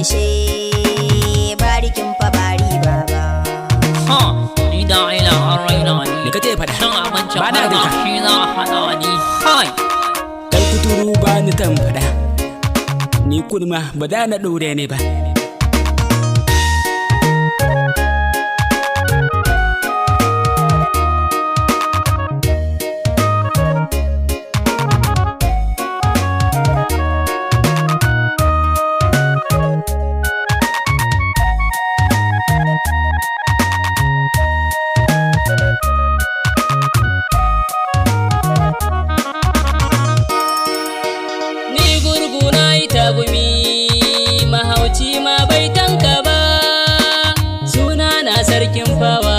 ƙarshe barikin fa bari baba. Ni da ila an raina ni. Da ka ce faɗa. Shan abincin Ba na harba duka. shi za a haɗa ni. Kai kuturu ba ni tan faɗa. Ni kurma ba da na ɗore ne ba. Gumi mahauci ma bai tanka ba, suna na sarkin fawa,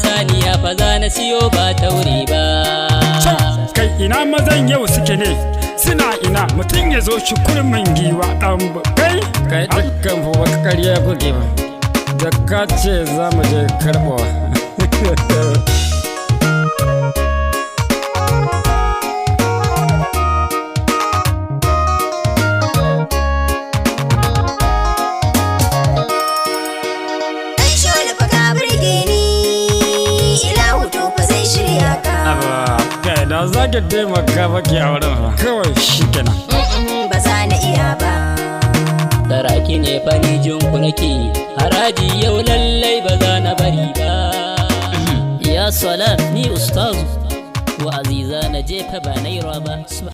saniya fa za na siyo ba taure ba. Kai ina mazan yau suke ne, suna ina mutum ya zo shi kurmin giwa ɗan kai dukkan fa wata ƙarya kuke ba, zakka ce za mu je karɓawa. Da za ki taimaka baki a wurin fa kawai shi kenan. Ba za na iya ba. Saraki ne fani jinku nake, haraji yau lallai ba za na bari ba. Ya salam, ni ustazu wa'azi za na jefa ba naira ba.